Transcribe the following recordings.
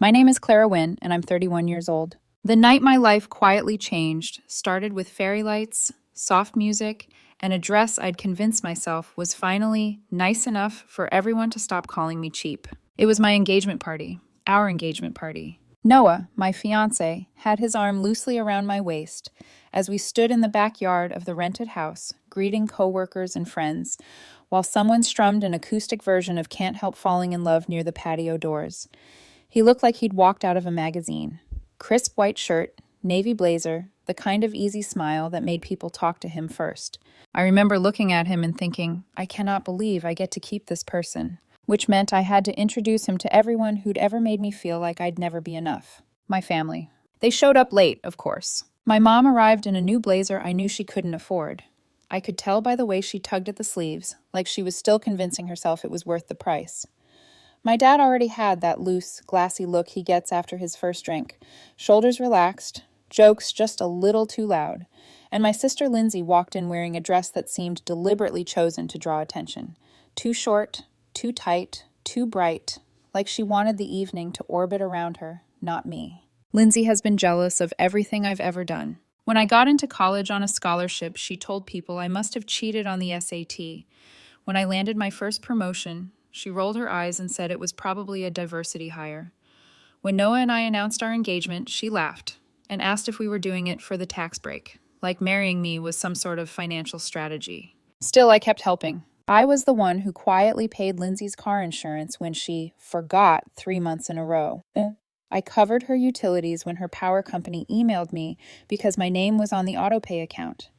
My name is Clara Wynn, and I'm 31 years old. The night my life quietly changed started with fairy lights, soft music, and a dress I'd convinced myself was finally nice enough for everyone to stop calling me cheap. It was my engagement party, our engagement party. Noah, my fiancé, had his arm loosely around my waist as we stood in the backyard of the rented house, greeting coworkers and friends, while someone strummed an acoustic version of Can't Help Falling in Love near the patio doors. He looked like he'd walked out of a magazine. Crisp white shirt, navy blazer, the kind of easy smile that made people talk to him first. I remember looking at him and thinking, I cannot believe I get to keep this person, which meant I had to introduce him to everyone who'd ever made me feel like I'd never be enough. My family. They showed up late, of course. My mom arrived in a new blazer I knew she couldn't afford. I could tell by the way she tugged at the sleeves, like she was still convincing herself it was worth the price. My dad already had that loose, glassy look he gets after his first drink, shoulders relaxed, jokes just a little too loud, and my sister Lindsay walked in wearing a dress that seemed deliberately chosen to draw attention. Too short, too tight, too bright, like she wanted the evening to orbit around her, not me. Lindsay has been jealous of everything I've ever done. When I got into college on a scholarship, she told people I must have cheated on the SAT. When I landed my first promotion, she rolled her eyes and said it was probably a diversity hire. When Noah and I announced our engagement, she laughed and asked if we were doing it for the tax break, like marrying me was some sort of financial strategy. Still, I kept helping. I was the one who quietly paid Lindsay's car insurance when she forgot 3 months in a row. I covered her utilities when her power company emailed me because my name was on the autopay account.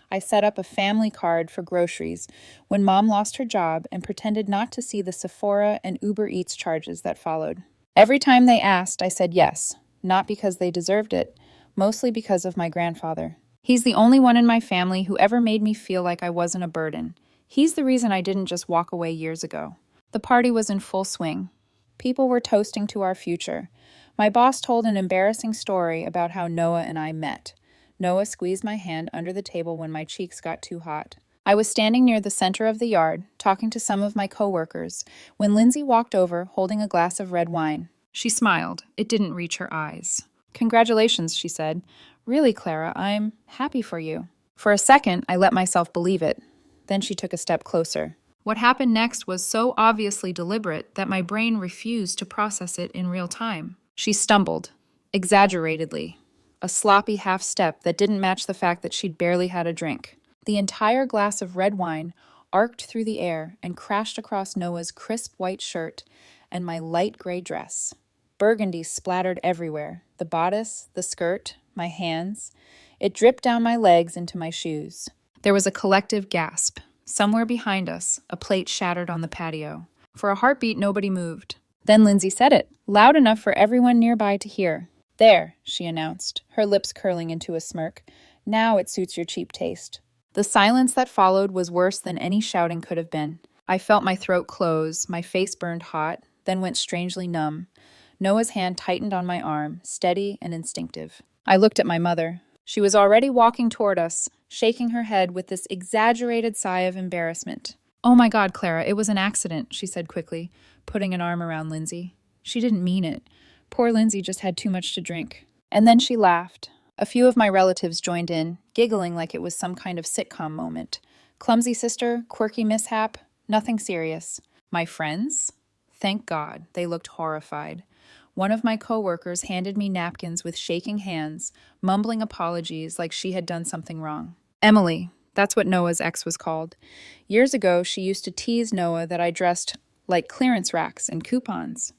I set up a family card for groceries when Mom lost her job and pretended not to see the Sephora and Uber Eats charges that followed. Every time they asked, I said yes, not because they deserved it, mostly because of my grandfather. He's the only one in my family who ever made me feel like I wasn't a burden. He's the reason I didn't just walk away years ago. The party was in full swing. People were toasting to our future. My boss told an embarrassing story about how Noah and I met. Noah squeezed my hand under the table when my cheeks got too hot. I was standing near the center of the yard, talking to some of my coworkers, when Lindsay walked over holding a glass of red wine. She smiled. It didn't reach her eyes. Congratulations, she said. Really, Clara, I'm happy for you. For a second, I let myself believe it. Then she took a step closer. What happened next was so obviously deliberate that my brain refused to process it in real time. She stumbled, exaggeratedly. A sloppy half step that didn't match the fact that she'd barely had a drink. The entire glass of red wine arced through the air and crashed across Noah's crisp white shirt and my light gray dress. Burgundy splattered everywhere, the bodice, the skirt, my hands. It dripped down my legs into my shoes. There was a collective gasp. Somewhere behind us, a plate shattered on the patio. For a heartbeat, nobody moved. Then Lindsay said it, loud enough for everyone nearby to hear. There, she announced, her lips curling into a smirk. Now it suits your cheap taste. The silence that followed was worse than any shouting could have been. I felt my throat close, my face burned hot, then went strangely numb. Noah's hand tightened on my arm, steady and instinctive. I looked at my mother. She was already walking toward us, shaking her head with this exaggerated sigh of embarrassment. Oh my God, Clara, it was an accident, she said quickly, putting an arm around Lindsay. She didn't mean it. Poor Lindsay just had too much to drink. And then she laughed. A few of my relatives joined in, giggling like it was some kind of sitcom moment. Clumsy sister, quirky mishap, nothing serious. My friends? Thank God, they looked horrified. One of my coworkers handed me napkins with shaking hands, mumbling apologies like she had done something wrong. Emily, that's what Noah's ex was called. Years ago, she used to tease Noah that I dressed like clearance racks and coupons.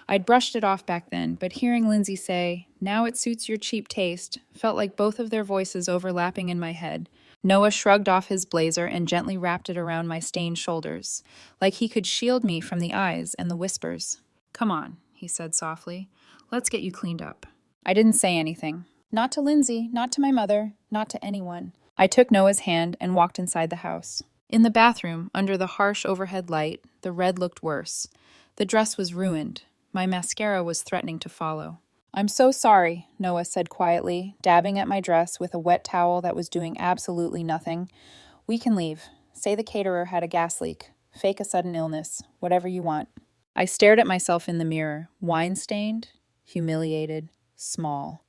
I'd brushed it off back then, but hearing Lindsay say, now it suits your cheap taste, felt like both of their voices overlapping in my head. Noah shrugged off his blazer and gently wrapped it around my stained shoulders, like he could shield me from the eyes and the whispers. Come on, he said softly. Let's get you cleaned up. I didn't say anything. Not to Lindsay, not to my mother, not to anyone. I took Noah's hand and walked inside the house. In the bathroom, under the harsh overhead light, the red looked worse. The dress was ruined. My mascara was threatening to follow. I'm so sorry, Noah said quietly, dabbing at my dress with a wet towel that was doing absolutely nothing. We can leave. Say the caterer had a gas leak. Fake a sudden illness. Whatever you want. I stared at myself in the mirror, wine-stained, humiliated, small.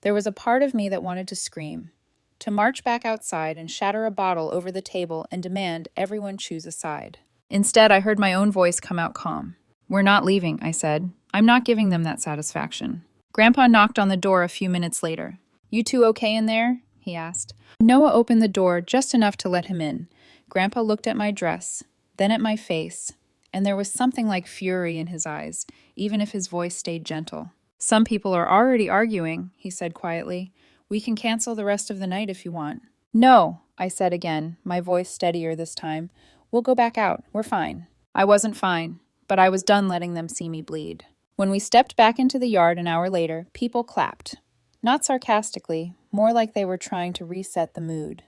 There was a part of me that wanted to scream, to march back outside and shatter a bottle over the table and demand everyone choose a side. Instead, I heard my own voice come out calm. "We're not leaving," I said. "I'm not giving them that satisfaction." Grandpa knocked on the door a few minutes later. "You two okay in there?" he asked. Noah opened the door just enough to let him in. Grandpa looked at my dress, then at my face, and there was something like fury in his eyes, even if his voice stayed gentle. "Some people are already arguing," he said quietly. "We can cancel the rest of the night if you want." "No," I said again, my voice steadier this time. "We'll go back out. We're fine." I wasn't fine, but I was done letting them see me bleed. When we stepped back into the yard an hour later, people clapped. Not sarcastically, more like they were trying to reset the mood.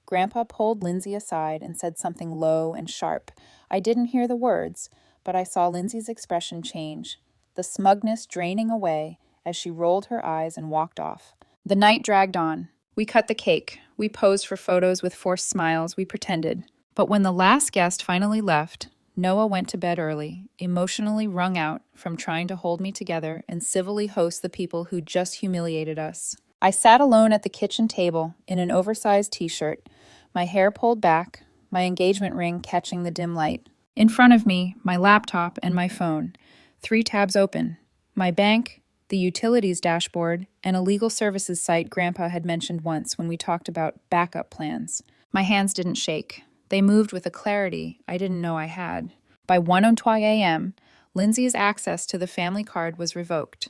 Grandpa pulled Lindsay aside and said something low and sharp. I didn't hear the words, but I saw Lindsay's expression change, the smugness draining away as she rolled her eyes and walked off. The night dragged on. We cut the cake. We posed for photos with forced smiles. We pretended. But when the last guest finally left, Noah went to bed early, emotionally wrung out from trying to hold me together and civilly host the people who just humiliated us. I sat alone at the kitchen table in an oversized t-shirt, my hair pulled back, my engagement ring catching the dim light. In front of me, my laptop and my phone, 3 tabs open, my bank, the utilities dashboard, and a legal services site Grandpa had mentioned once when we talked about backup plans. My hands didn't shake. They moved with a clarity I didn't know I had. By 1:02 a.m., Lindsay's access to the family card was revoked.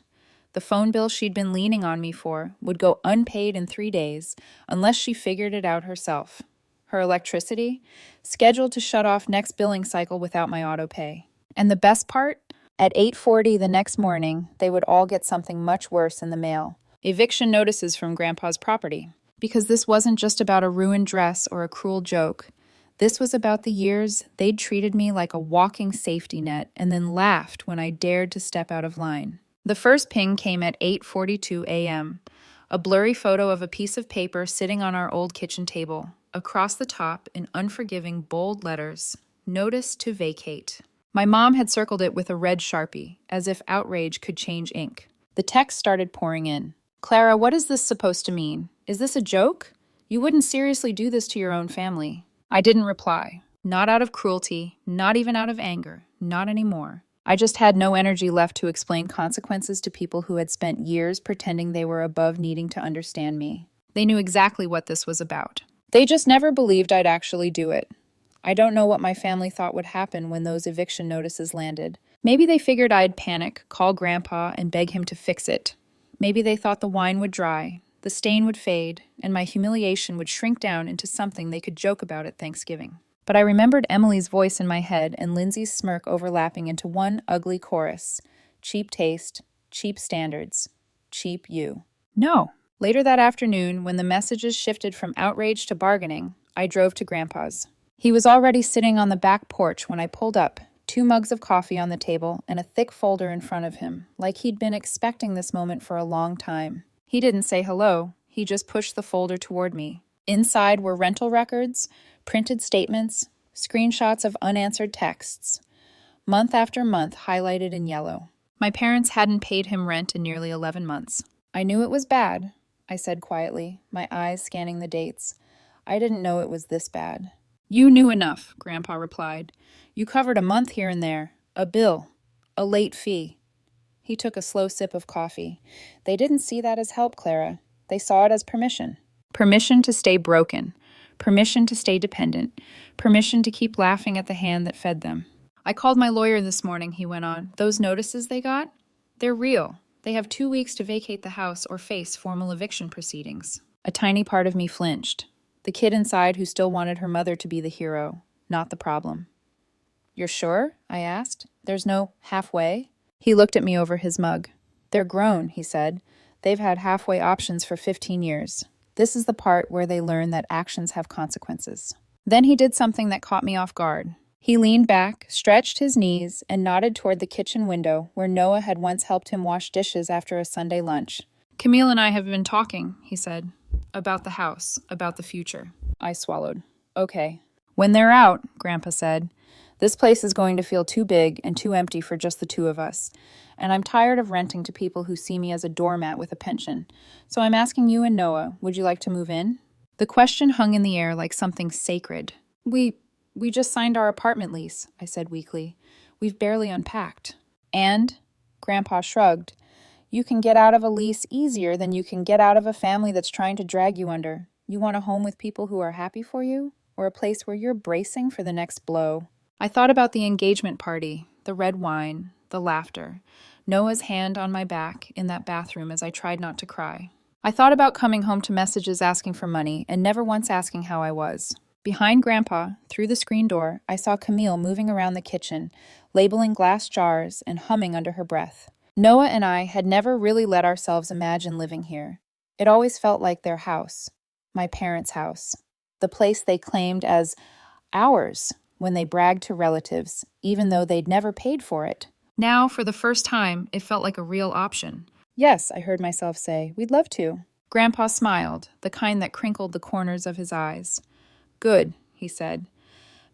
The phone bill she'd been leaning on me for would go unpaid in 3 days unless she figured it out herself. Her electricity, scheduled to shut off next billing cycle without my auto pay. And the best part? At 8:40 the next morning, they would all get something much worse in the mail. Eviction notices from Grandpa's property. Because this wasn't just about a ruined dress or a cruel joke. This was about the years they'd treated me like a walking safety net and then laughed when I dared to step out of line. The first ping came at 8:42 a.m., a blurry photo of a piece of paper sitting on our old kitchen table. Across the top, in unforgiving, bold letters, "Notice to vacate." My mom had circled it with a red Sharpie, as if outrage could change ink. The text started pouring in. "Clara, what is this supposed to mean? Is this a joke? You wouldn't seriously do this to your own family." I didn't reply. Not out of cruelty, not even out of anger, not anymore. I just had no energy left to explain consequences to people who had spent years pretending they were above needing to understand me. They knew exactly what this was about. They just never believed I'd actually do it. I don't know what my family thought would happen when those eviction notices landed. Maybe they figured I'd panic, call Grandpa, and beg him to fix it. Maybe they thought the wine would dry, the stain would fade, and my humiliation would shrink down into something they could joke about at Thanksgiving. But I remembered Emily's voice in my head and Lindsay's smirk overlapping into one ugly chorus. Cheap taste, cheap standards, cheap you. No. Later that afternoon, when the messages shifted from outrage to bargaining, I drove to Grandpa's. He was already sitting on the back porch when I pulled up, 2 mugs of coffee on the table and a thick folder in front of him, like he'd been expecting this moment for a long time. He didn't say hello. He just pushed the folder toward me. Inside were rental records, printed statements, screenshots of unanswered texts, month after month highlighted in yellow. My parents hadn't paid him rent in nearly 11 months. I knew it was bad, I said quietly, my eyes scanning the dates. I didn't know it was this bad. "You knew enough," Grandpa replied. "You covered a month here and there, a bill, a late fee." He took a slow sip of coffee. "They didn't see that as help, Clara. They saw it as permission. Permission to stay broken. Permission to stay dependent. Permission to keep laughing at the hand that fed them." "I called my lawyer this morning," he went on. "Those notices they got? They're real. They have 2 weeks to vacate the house or face formal eviction proceedings." A tiny part of me flinched. The kid inside who still wanted her mother to be the hero, not the problem. "You're sure?" I asked. "There's no halfway?" He looked at me over his mug. "They're grown," he said. "They've had halfway options for 15 years. This is the part where they learn that actions have consequences." Then he did something that caught me off guard. He leaned back, stretched his knees, and nodded toward the kitchen window where Noah had once helped him wash dishes after a Sunday lunch. "Camille and I have been talking," he said, "about the house, about the future." I swallowed. "Okay." "When they're out," Grandpa said, This place is going to feel too big and too empty for just the two of us. And I'm tired of renting to people who see me as a doormat with a pension. So I'm asking you and Noah, would you like to move in? The question hung in the air like something sacred. We just signed our apartment lease, I said weakly. We've barely unpacked. And? Grandpa shrugged. You can get out of a lease easier than you can get out of a family that's trying to drag you under. You want a home with people who are happy for you? Or a place where you're bracing for the next blow? I thought about the engagement party, the red wine, the laughter, Noah's hand on my back in that bathroom as I tried not to cry. I thought about coming home to messages asking for money and never once asking how I was. Behind Grandpa, through the screen door, I saw Camille moving around the kitchen, labeling glass jars and humming under her breath. Noah and I had never really let ourselves imagine living here. It always felt like their house, my parents' house, the place they claimed as ours when they bragged to relatives, even though they'd never paid for it. Now, for the first time, it felt like a real option. Yes, I heard myself say, we'd love to. Grandpa smiled, the kind that crinkled the corners of his eyes. Good, he said.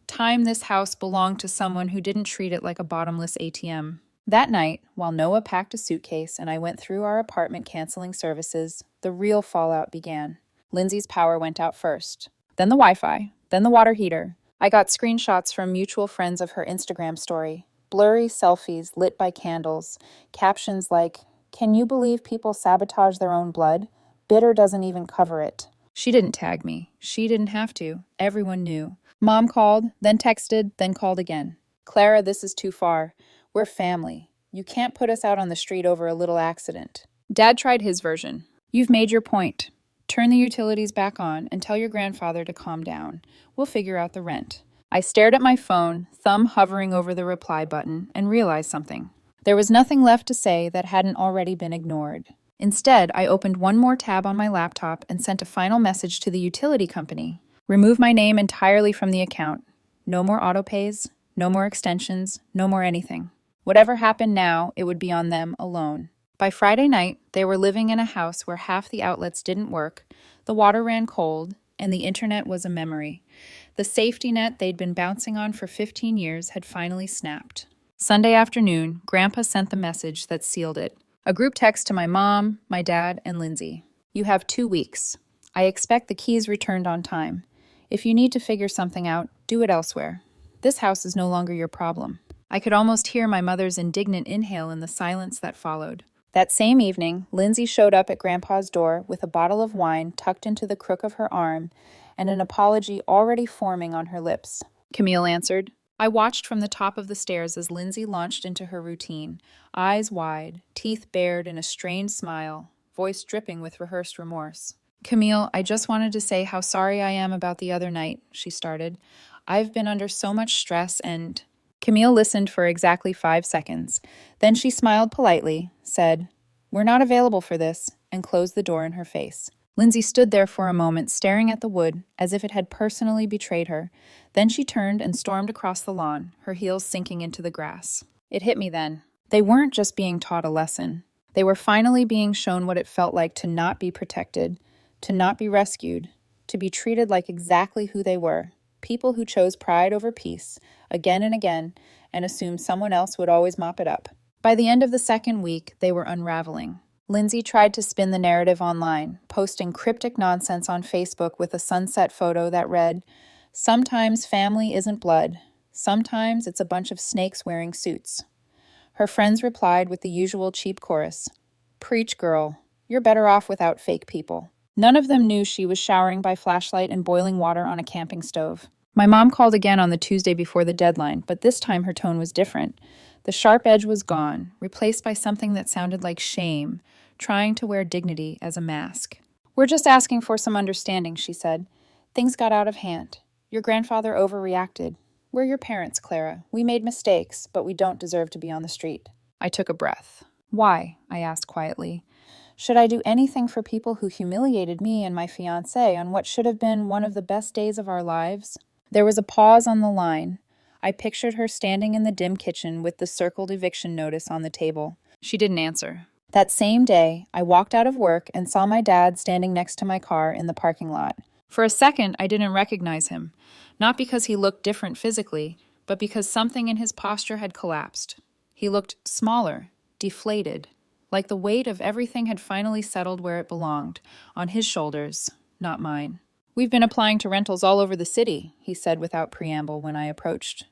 Time this house belonged to someone who didn't treat it like a bottomless ATM. That night, while Noah packed a suitcase and I went through our apartment canceling services, the real fallout began. Lindsay's power went out first, then the Wi-Fi, then the water heater. I got screenshots from mutual friends of her Instagram story, blurry selfies lit by candles, captions like, "Can you believe people sabotage their own blood? Bitter doesn't even cover it." She didn't tag me. She didn't have to. Everyone knew. Mom called, then texted, then called again. "Clara, this is too far. We're family. You can't put us out on the street over a little accident." Dad tried his version. "You've made your point. Turn the utilities back on and tell your grandfather to calm down. We'll figure out the rent." I stared at my phone, thumb hovering over the reply button, and realized something. There was nothing left to say that hadn't already been ignored. Instead, I opened one more tab on my laptop and sent a final message to the utility company. Remove my name entirely from the account. No more autopays, no more extensions, no more anything. Whatever happened now, it would be on them alone. By Friday night, they were living in a house where half the outlets didn't work, the water ran cold, and the internet was a memory. The safety net they'd been bouncing on for 15 years had finally snapped. Sunday afternoon, Grandpa sent the message that sealed it. A group text to my mom, my dad, and Lindsay. "You have 2 weeks. I expect the keys returned on time. If you need to figure something out, do it elsewhere. This house is no longer your problem." I could almost hear my mother's indignant inhale in the silence that followed. That same evening, Lindsay showed up at Grandpa's door with a bottle of wine tucked into the crook of her arm and an apology already forming on her lips. Camille answered. I watched from the top of the stairs as Lindsay launched into her routine, eyes wide, teeth bared in a strained smile, voice dripping with rehearsed remorse. "Camille, I just wanted to say how sorry I am about the other night," she started. "I've been under so much stress and—" Camille listened for exactly 5 seconds. Then she smiled politely, said, "We're not available for this," and closed the door in her face. Lindsay stood there for a moment, staring at the wood, as if it had personally betrayed her. Then she turned and stormed across the lawn, her heels sinking into the grass. It hit me then. They weren't just being taught a lesson. They were finally being shown what it felt like to not be protected, to not be rescued, to be treated like exactly who they were. People who chose pride over peace, again and again, and assumed someone else would always mop it up. By the end of the second week, they were unraveling. Lindsay tried to spin the narrative online, posting cryptic nonsense on Facebook with a sunset photo that read, "Sometimes family isn't blood. Sometimes it's a bunch of snakes wearing suits." Her friends replied with the usual cheap chorus, "Preach, girl. You're better off without fake people." None of them knew she was showering by flashlight and boiling water on a camping stove. My mom called again on the Tuesday before the deadline, but this time her tone was different. The sharp edge was gone, replaced by something that sounded like shame, trying to wear dignity as a mask. "We're just asking for some understanding," she said. "Things got out of hand. Your grandfather overreacted. We're your parents, Clara. We made mistakes, but we don't deserve to be on the street." I took a breath. "Why?" I asked quietly. "Should I do anything for people who humiliated me and my fiancé on what should have been one of the best days of our lives?" There was a pause on the line. I pictured her standing in the dim kitchen with the circled eviction notice on the table. She didn't answer. That same day, I walked out of work and saw my dad standing next to my car in the parking lot. For a second, I didn't recognize him. Not because he looked different physically, but because something in his posture had collapsed. He looked smaller, deflated, like the weight of everything had finally settled where it belonged, on his shoulders, not mine. "We've been applying to rentals all over the city," he said without preamble when I approached.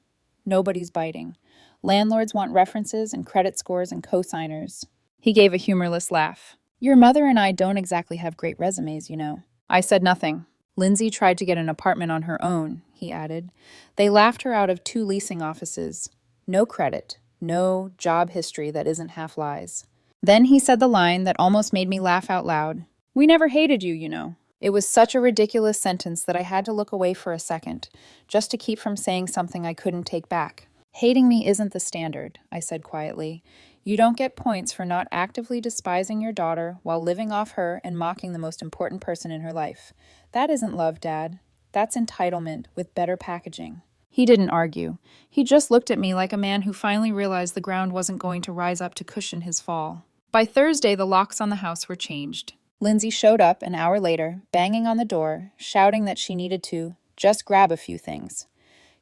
"Nobody's biting. Landlords want references and credit scores and cosigners." He gave a humorless laugh. "Your mother and I don't exactly have great resumes, you know." I said nothing. "Lindsay tried to get an apartment on her own," he added. "They laughed her out of 2 leasing offices. No credit, no job history that isn't half lies." Then he said the line that almost made me laugh out loud. "We never hated you, you know." It was such a ridiculous sentence that I had to look away for a second, just to keep from saying something I couldn't take back. "Hating me isn't the standard," I said quietly. "You don't get points for not actively despising your daughter while living off her and mocking the most important person in her life. That isn't love, Dad. That's entitlement with better packaging." He didn't argue. He just looked at me like a man who finally realized the ground wasn't going to rise up to cushion his fall. By Thursday, the locks on the house were changed. Lindsay showed up an hour later, banging on the door, shouting that she needed to just grab a few things.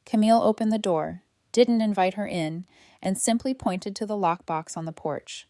Camille opened the door, didn't invite her in, and simply pointed to the lockbox on the porch.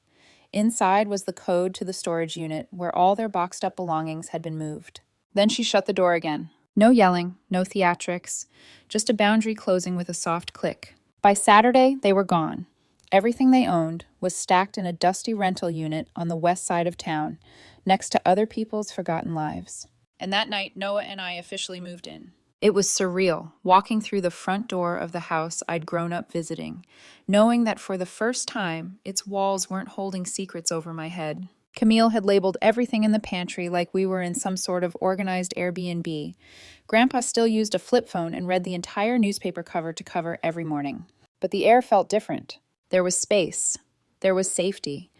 Inside was the code to the storage unit where all their boxed-up belongings had been moved. Then she shut the door again. No yelling, no theatrics, just a boundary closing with a soft click. By Saturday, they were gone. Everything they owned was stacked in a dusty rental unit on the west side of town, next to other people's forgotten lives. And that night, Noah and I officially moved in. It was surreal, walking through the front door of the house I'd grown up visiting, knowing that for the first time, its walls weren't holding secrets over my head. Camille had labeled everything in the pantry like we were in some sort of organized Airbnb. Grandpa still used a flip phone and read the entire newspaper cover to cover every morning. But the air felt different. There was space. There was safety.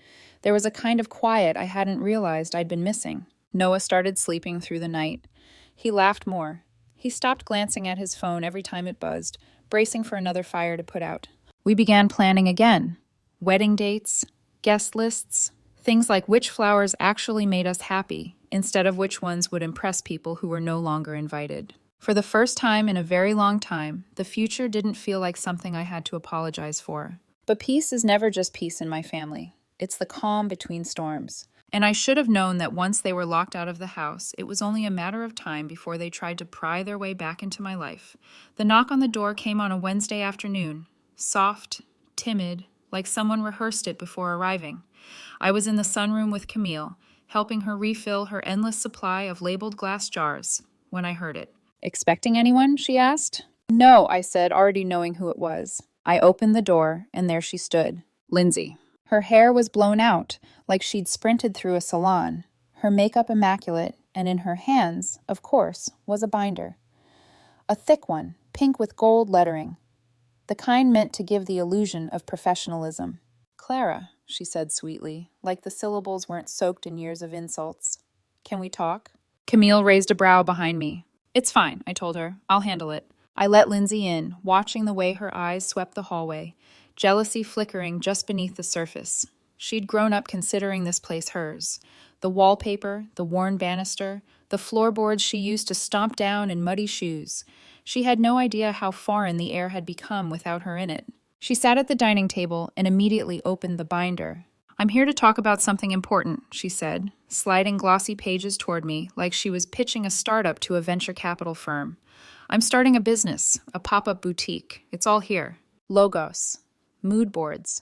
There was a kind of quiet I hadn't realized I'd been missing. Noah started sleeping through the night. He laughed more. He stopped glancing at his phone every time it buzzed, bracing for another fire to put out. We began planning again. Wedding dates, guest lists, things like which flowers actually made us happy, instead of which ones would impress people who were no longer invited. For the first time in a very long time, the future didn't feel like something I had to apologize for. But peace is never just peace in my family. It's the calm between storms. And I should have known that once they were locked out of the house, it was only a matter of time before they tried to pry their way back into my life. The knock on the door came on a Wednesday afternoon, soft, timid, like someone rehearsed it before arriving. I was in the sunroom with Camille, helping her refill her endless supply of labeled glass jars, when I heard it. "Expecting anyone?" she asked. "No," I said, already knowing who it was. I opened the door, and there she stood, Lindsay. Her hair was blown out, like she'd sprinted through a salon, her makeup immaculate, and in her hands, of course, was a binder. A thick one, pink with gold lettering, the kind meant to give the illusion of professionalism. "Clara," she said sweetly, like the syllables weren't soaked in years of insults. "Can we talk?" Camille raised a brow behind me. "It's fine," I told her. "I'll handle it." I let Lindsay in, watching the way her eyes swept the hallway, jealousy flickering just beneath the surface. She'd grown up considering this place hers. The wallpaper, the worn banister, the floorboards she used to stomp down in muddy shoes. She had no idea how foreign the air had become without her in it. She sat at the dining table and immediately opened the binder. "I'm here to talk about something important," she said, sliding glossy pages toward me like she was pitching a startup to a venture capital firm. "I'm starting a business, a pop-up boutique. It's all here. Logos, mood boards,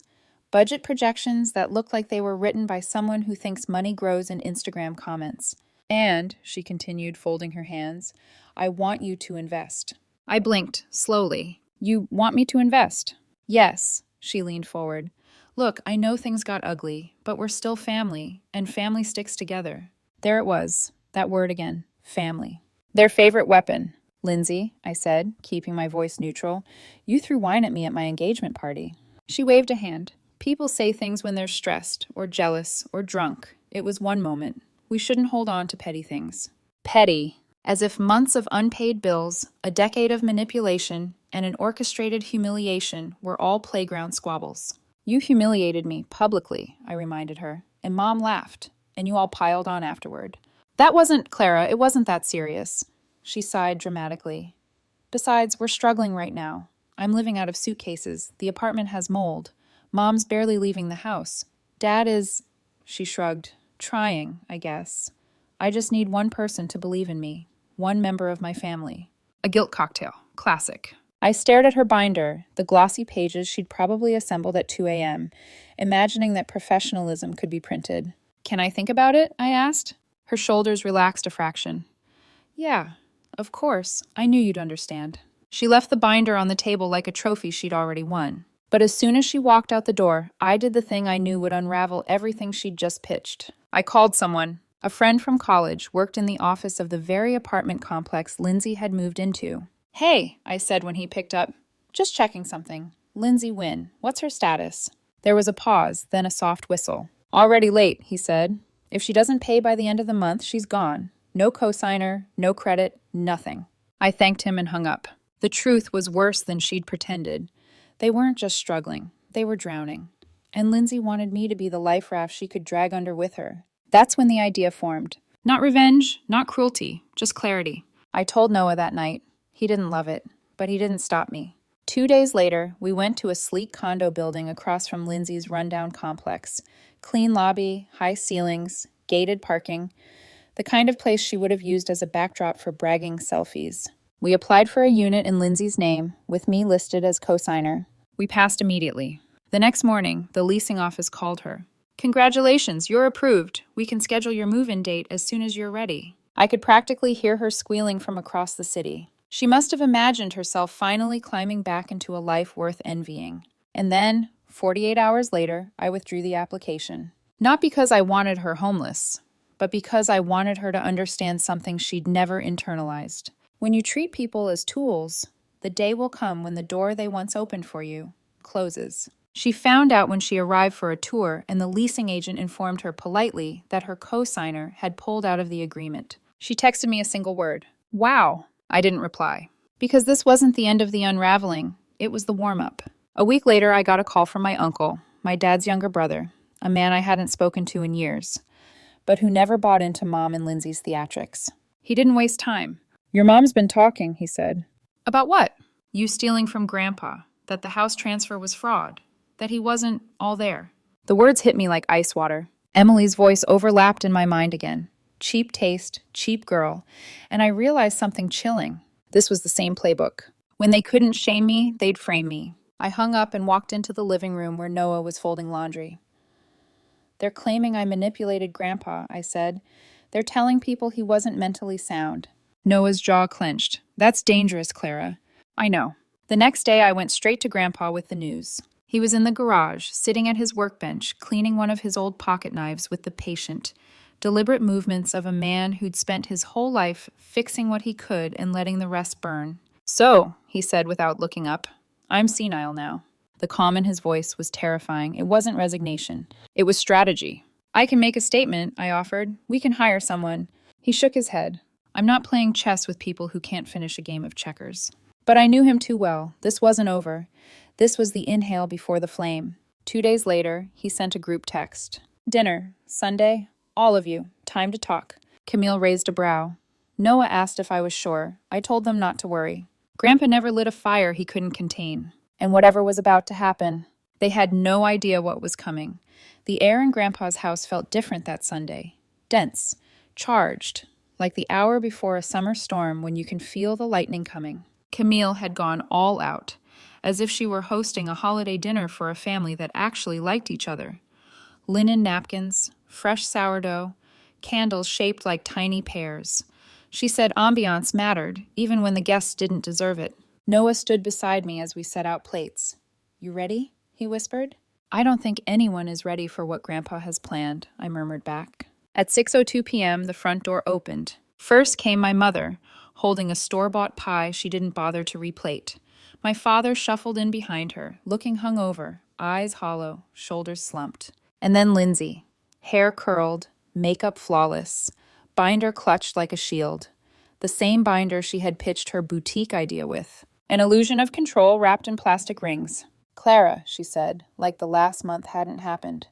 budget projections that look like they were written by someone who thinks money grows in Instagram comments. And," she continued, folding her hands, "I want you to invest." I blinked, slowly. "You want me to invest?" "Yes," she leaned forward. "Look, I know things got ugly, but we're still family, and family sticks together." There it was, that word again, family. "Their favorite weapon." "Lindsay," I said, keeping my voice neutral, "you threw wine at me at my engagement party." She waved a hand. "People say things when they're stressed, or jealous, or drunk. It was one moment. We shouldn't hold on to petty things." Petty. As if months of unpaid bills, a decade of manipulation, and an orchestrated humiliation were all playground squabbles. "You humiliated me, publicly," I reminded her, "and Mom laughed, and you all piled on afterward." "That wasn't, Clara, it wasn't that serious." She sighed dramatically. "Besides, we're struggling right now. I'm living out of suitcases. The apartment has mold. Mom's barely leaving the house. Dad is, she shrugged, trying, I guess. I just need one person to believe in me, one member of my family. A guilt cocktail. Classic. I stared at her binder, the glossy pages she'd probably assembled at 2 a.m., imagining that professionalism could be printed. Can I think about it? I asked. Her shoulders relaxed a fraction. Yeah, of course. I knew you'd understand. She left the binder on the table like a trophy she'd already won. But as soon as she walked out the door, I did the thing I knew would unravel everything she'd just pitched. I called someone. A friend from college worked in the office of the very apartment complex Lindsay had moved into. Hey, I said when he picked up. Just checking something. Lindsay Wynn. What's her status? There was a pause, then a soft whistle. Already late, he said. If she doesn't pay by the end of the month, she's gone. No cosigner, no credit, nothing. I thanked him and hung up. The truth was worse than she'd pretended. They weren't just struggling, they were drowning. And Lindsay wanted me to be the life raft she could drag under with her. That's when the idea formed. Not revenge, not cruelty, just clarity. I told Noah that night. He didn't love it, but he didn't stop me. 2 days later, we went to a sleek condo building across from Lindsay's rundown complex. Clean lobby, high ceilings, gated parking. The kind of place she would have used as a backdrop for bragging selfies. We applied for a unit in Lindsay's name, with me listed as cosigner. We passed immediately. The next morning, the leasing office called her. Congratulations, you're approved. We can schedule your move-in date as soon as you're ready. I could practically hear her squealing from across the city. She must have imagined herself finally climbing back into a life worth envying. And then, 48 hours later, I withdrew the application. Not because I wanted her homeless, but because I wanted her to understand something she'd never internalized. When you treat people as tools, the day will come when the door they once opened for you closes. She found out when she arrived for a tour and the leasing agent informed her politely that her co-signer had pulled out of the agreement. She texted me a single word. Wow. I didn't reply. Because this wasn't the end of the unraveling. It was the warm-up. A week later, I got a call from my uncle, my dad's younger brother, a man I hadn't spoken to in years, but who never bought into Mom and Lindsay's theatrics. He didn't waste time. Your mom's been talking, he said. About what? You stealing from Grandpa, that the house transfer was fraud, that he wasn't all there. The words hit me like ice water. Emily's voice overlapped in my mind again. Cheap taste, cheap girl, and I realized something chilling. This was the same playbook. When they couldn't shame me, they'd frame me. I hung up and walked into the living room where Noah was folding laundry. They're claiming I manipulated Grandpa, I said. They're telling people he wasn't mentally sound. Noah's jaw clenched. That's dangerous, Clara. I know. The next day, I went straight to Grandpa with the news. He was in the garage, sitting at his workbench, cleaning one of his old pocket knives with the patient, deliberate movements of a man who'd spent his whole life fixing what he could and letting the rest burn. So, he said without looking up, I'm senile now. The calm in his voice was terrifying. It wasn't resignation. It was strategy. I can make a statement, I offered. We can hire someone. He shook his head. I'm not playing chess with people who can't finish a game of checkers. But I knew him too well. This wasn't over. This was the inhale before the flame. 2 days later, he sent a group text. Dinner, Sunday, all of you, time to talk. Camille raised a brow. Noah asked if I was sure. I told them not to worry. Grandpa never lit a fire he couldn't contain. And whatever was about to happen, they had no idea what was coming. The air in Grandpa's house felt different that Sunday. Dense, charged, like the hour before a summer storm when you can feel the lightning coming. Camille had gone all out, as if she were hosting a holiday dinner for a family that actually liked each other. Linen napkins, fresh sourdough, candles shaped like tiny pears. She said ambiance mattered, even when the guests didn't deserve it. Noah stood beside me as we set out plates. You ready? He whispered. I don't think anyone is ready for what Grandpa has planned, I murmured back. At 6:02 p.m., the front door opened. First came my mother, holding a store-bought pie she didn't bother to replate. My father shuffled in behind her, looking hungover, eyes hollow, shoulders slumped. And then Lindsay, hair curled, makeup flawless, binder clutched like a shield. The same binder she had pitched her boutique idea with. An illusion of control wrapped in plastic rings. Clara, she said, like the last month hadn't happened.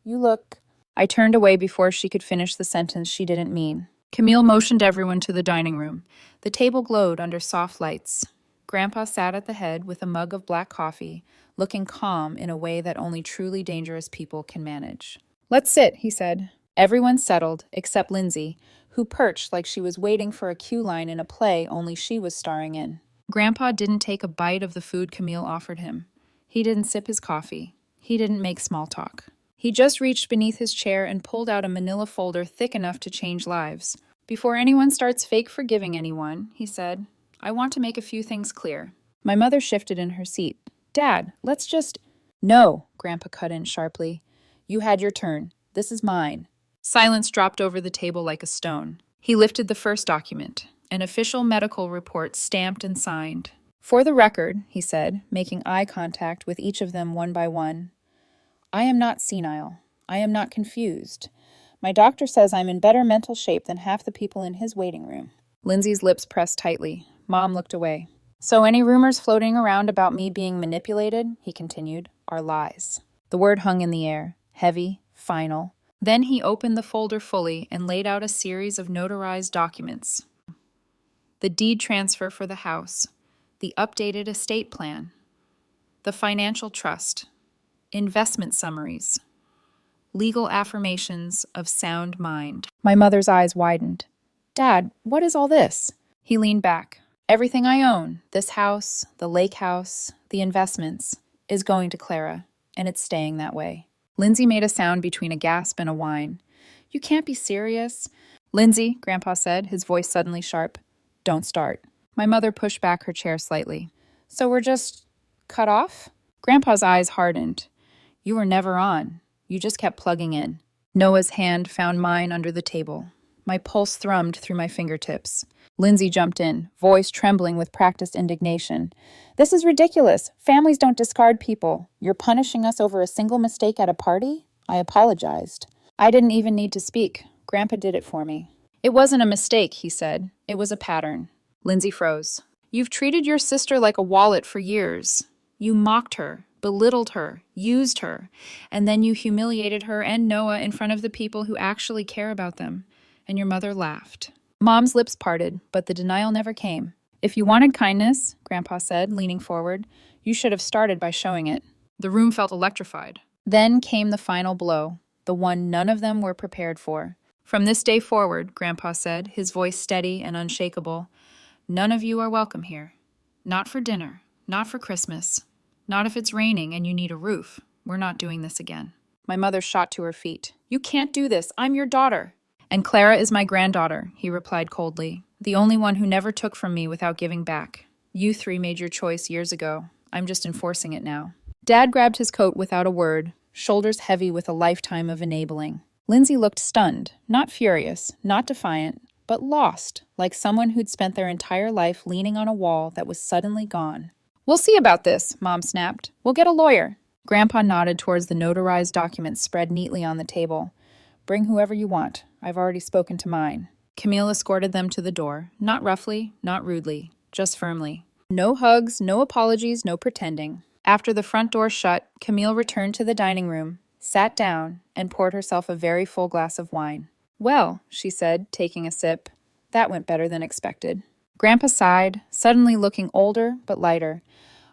You look... I turned away before she could finish the sentence she didn't mean. Camille motioned everyone to the dining room. The table glowed under soft lights. Grandpa sat at the head with a mug of black coffee, looking calm in a way that only truly dangerous people can manage. "Let's sit," he said. Everyone settled, except Lindsay, who perched like she was waiting for a cue line in a play only she was starring in. Grandpa didn't take a bite of the food Camille offered him. He didn't sip his coffee. He didn't make small talk. He just reached beneath his chair and pulled out a manila folder thick enough to change lives. "Before anyone starts fake forgiving anyone," he said, "I want to make a few things clear." My mother shifted in her seat. "Dad, let's just—" "No," Grandpa cut in sharply. "You had your turn. This is mine." Silence dropped over the table like a stone. He lifted the first document, an official medical report stamped and signed. "For the record," he said, making eye contact with each of them one by one, "I am not senile. I am not confused. My doctor says I'm in better mental shape than half the people in his waiting room." Lindsay's lips pressed tightly. Mom looked away. "So any rumors floating around about me being manipulated," he continued, "are lies." The word hung in the air, heavy, final. Then he opened the folder fully and laid out a series of notarized documents. The deed transfer for the house, the updated estate plan, the financial trust, investment summaries, legal affirmations of sound mind. My mother's eyes widened. "Dad, what is all this?" He leaned back. "Everything I own, this house, the lake house, the investments, is going to Clara, and it's staying that way." Lindsay made a sound between a gasp and a whine. "You can't be serious." "Lindsay," Grandpa said, his voice suddenly sharp, "don't start." My mother pushed back her chair slightly. "So we're just cut off?" Grandpa's eyes hardened. "You were never on. You just kept plugging in." Noah's hand found mine under the table. My pulse thrummed through my fingertips. Lindsay jumped in, voice trembling with practiced indignation. "This is ridiculous. Families don't discard people. You're punishing us over a single mistake at a party?" I apologized. I didn't even need to speak. Grandpa did it for me. "It wasn't a mistake," he said. "It was a pattern." Lindsay froze. "You've treated your sister like a wallet for years. You mocked her, belittled her, used her, and then you humiliated her and Noah in front of the people who actually care about them." And your mother laughed. Mom's lips parted, but the denial never came. "If you wanted kindness," Grandpa said, leaning forward, "you should have started by showing it." The room felt electrified. Then came the final blow, the one none of them were prepared for. "From this day forward," Grandpa said, his voice steady and unshakable, "none of you are welcome here. Not for dinner, not for Christmas, not if it's raining and you need a roof. We're not doing this again." My mother shot to her feet. "You can't do this. I'm your daughter." "And Clara is my granddaughter," he replied coldly, "the only one who never took from me without giving back. You three made your choice years ago. I'm just enforcing it now." Dad grabbed his coat without a word, shoulders heavy with a lifetime of enabling. Lindsay looked stunned, not furious, not defiant, but lost, like someone who'd spent their entire life leaning on a wall that was suddenly gone. "We'll see about this," Mom snapped. "We'll get a lawyer." Grandpa nodded towards the notarized documents spread neatly on the table. "Bring whoever you want. I've already spoken to mine." Camille escorted them to the door, not roughly, not rudely, just firmly. No hugs, no apologies, no pretending. After the front door shut, Camille returned to the dining room, sat down, and poured herself a very full glass of wine. "Well," she said, taking a sip, "that went better than expected." Grandpa sighed, suddenly looking older but lighter.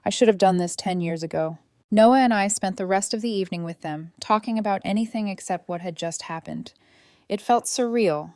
"I should have done this 10 years ago." Noah and I spent the rest of the evening with them, talking about anything except what had just happened. It felt surreal,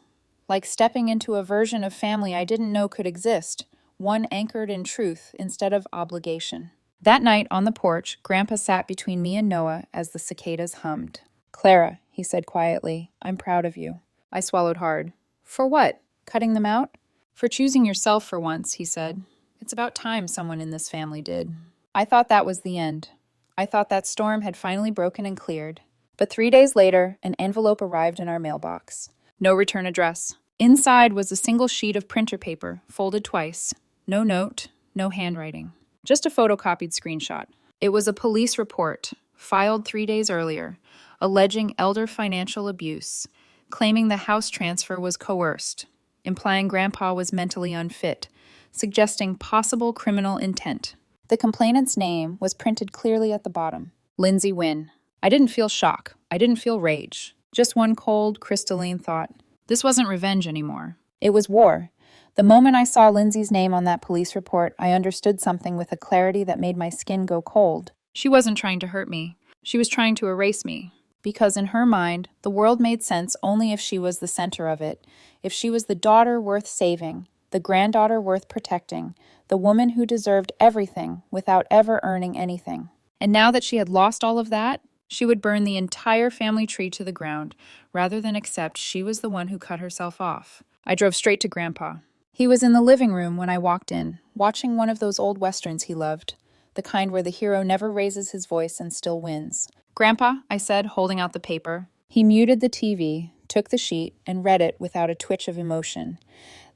like stepping into a version of family I didn't know could exist, one anchored in truth instead of obligation. That night on the porch, Grandpa sat between me and Noah as the cicadas hummed. "Clara," he said quietly, "I'm proud of you." I swallowed hard. "For what? Cutting them out?" "For choosing yourself for once," he said. "It's about time someone in this family did." I thought that was the end. I thought that storm had finally broken and cleared. But 3 days later, an envelope arrived in our mailbox. No return address. Inside was a single sheet of printer paper, folded twice. No note, no handwriting. Just a photocopied screenshot. It was a police report, filed 3 days earlier, alleging elder financial abuse, claiming the house transfer was coerced, implying Grandpa was mentally unfit, suggesting possible criminal intent. The complainant's name was printed clearly at the bottom. Lindsay Wynn. I didn't feel shock. I didn't feel rage. Just one cold, crystalline thought. This wasn't revenge anymore. It was war. The moment I saw Lindsay's name on that police report, I understood something with a clarity that made my skin go cold. She wasn't trying to hurt me. She was trying to erase me. Because in her mind, the world made sense only if she was the center of it, if she was the daughter worth saving, the granddaughter worth protecting, the woman who deserved everything without ever earning anything. And now that she had lost all of that, she would burn the entire family tree to the ground, rather than accept she was the one who cut herself off. I drove straight to Grandpa. He was in the living room when I walked in, watching one of those old westerns he loved, the kind where the hero never raises his voice and still wins. "Grandpa," I said, holding out the paper. He muted the TV, took the sheet, and read it without a twitch of emotion.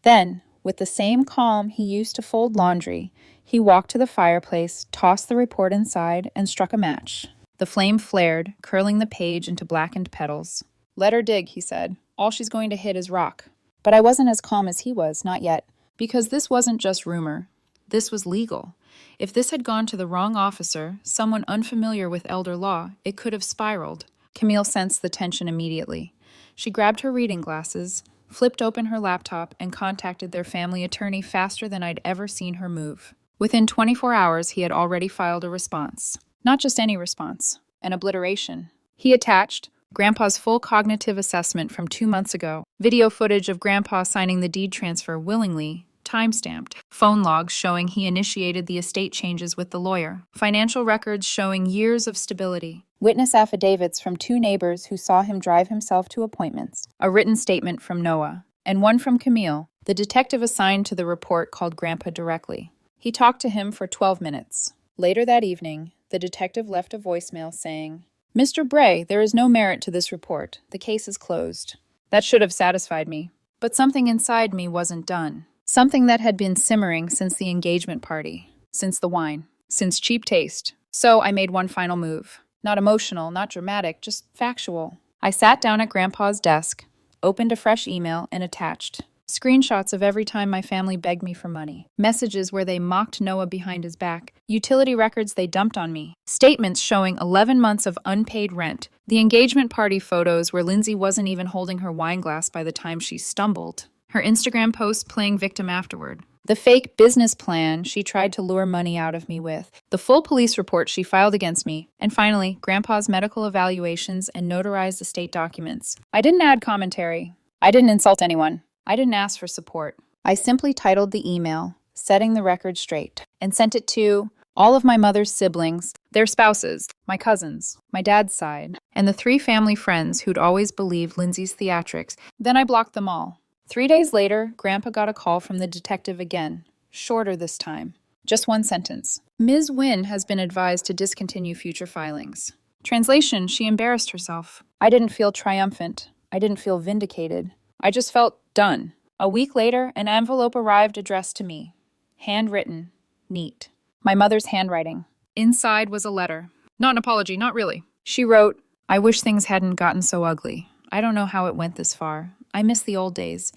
Then, with the same calm he used to fold laundry, he walked to the fireplace, tossed the report inside, and struck a match. The flame flared, curling the page into blackened petals. "Let her dig," he said. "All she's going to hit is rock." But I wasn't as calm as he was, not yet. Because this wasn't just rumor. This was legal. If this had gone to the wrong officer, someone unfamiliar with elder law, it could have spiraled. Camille sensed the tension immediately. She grabbed her reading glasses, flipped open her laptop, and contacted their family attorney faster than I'd ever seen her move. Within 24 hours, he had already filed a response. Not just any response, an obliteration. He attached Grandpa's full cognitive assessment from 2 months ago, video footage of Grandpa signing the deed transfer willingly, time-stamped, phone logs showing he initiated the estate changes with the lawyer, financial records showing years of stability, witness affidavits from 2 neighbors who saw him drive himself to appointments, a written statement from Noah, and one from Camille. The detective assigned to the report called Grandpa directly. He talked to him for 12 minutes. Later that evening, the detective left a voicemail saying, "Mr. Bray, there is no merit to this report. The case is closed." That should have satisfied me. But something inside me wasn't done. Something that had been simmering since the engagement party, since the wine, since cheap taste. So I made one final move. Not emotional, not dramatic, just factual. I sat down at Grandpa's desk, opened a fresh email, and attached screenshots of every time my family begged me for money, messages where they mocked Noah behind his back, utility records they dumped on me, statements showing 11 months of unpaid rent, the engagement party photos where Lindsay wasn't even holding her wine glass by the time she stumbled, her Instagram post playing victim afterward, the fake business plan she tried to lure money out of me with, the full police report she filed against me, and finally, Grandpa's medical evaluations and notarized estate documents. I didn't add commentary. I didn't insult anyone. I didn't ask for support. I simply titled the email, "Setting the Record Straight," and sent it to all of my mother's siblings, their spouses, my cousins, my dad's side, and the 3 family friends who'd always believed Lindsay's theatrics. Then I blocked them all. 3 days later, Grandpa got a call from the detective again, shorter this time. Just one sentence. "Ms. Wynne has been advised to discontinue future filings." Translation, she embarrassed herself. I didn't feel triumphant. I didn't feel vindicated. I just felt done. A week later, an envelope arrived addressed to me. Handwritten. Neat. My mother's handwriting. Inside was a letter. Not an apology, not really. She wrote, "I wish things hadn't gotten so ugly. I don't know how it went this far. I miss the old days.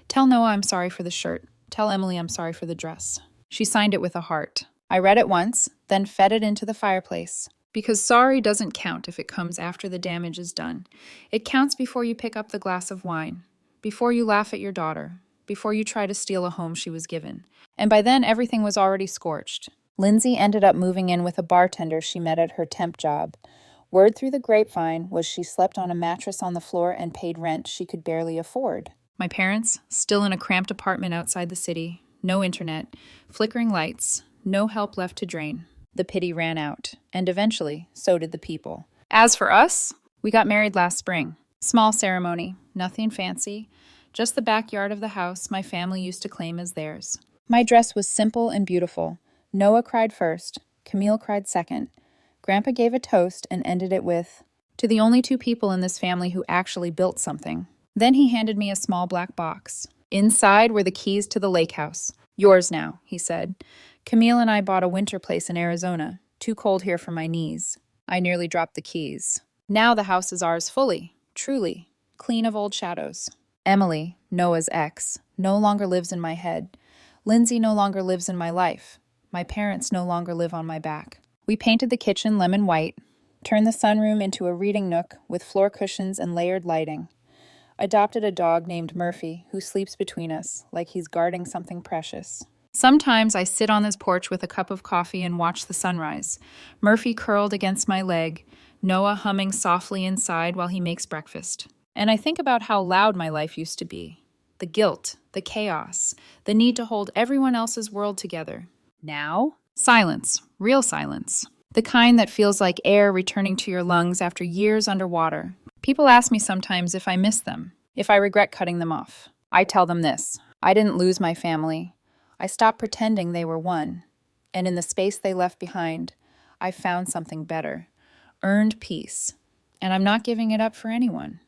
Tell Noah I'm sorry for the shirt. Tell Emily I'm sorry for the dress." She signed it with a heart. I read it once, then fed it into the fireplace. Because sorry doesn't count if it comes after the damage is done. It counts before you pick up the glass of wine, before you laugh at your daughter, before you try to steal a home she was given. And by then, everything was already scorched. Lindsay ended up moving in with a bartender she met at her temp job. Word through the grapevine was she slept on a mattress on the floor and paid rent she could barely afford. My parents, still in a cramped apartment outside the city, no internet, flickering lights, no help left to drain. The pity ran out, and eventually, so did the people. As for us, we got married last spring. Small ceremony, nothing fancy, just the backyard of the house my family used to claim as theirs. My dress was simple and beautiful. Noah cried first, Camille cried second. Grandpa gave a toast and ended it with, "To the only 2 people in this family who actually built something." Then he handed me a small black box. Inside were the keys to the lake house. "Yours now," he said. "Camille and I bought a winter place in Arizona. Too cold here for my knees." I nearly dropped the keys. Now the house is ours fully, truly, clean of old shadows. Emily, Noah's ex, no longer lives in my head. Lindsay no longer lives in my life. My parents no longer live on my back. We painted the kitchen lemon white, turned the sunroom into a reading nook with floor cushions and layered lighting. Adopted a dog named Murphy who sleeps between us like he's guarding something precious. Sometimes I sit on this porch with a cup of coffee and watch the sunrise. Murphy curled against my leg, Noah humming softly inside while he makes breakfast. And I think about how loud my life used to be. The guilt, the chaos, the need to hold everyone else's world together. Now, silence, real silence. The kind that feels like air returning to your lungs after years underwater. People ask me sometimes if I miss them, if I regret cutting them off. I tell them this: I didn't lose my family. I stopped pretending they were one. And in the space they left behind, I found something better, earned peace. And I'm not giving it up for anyone.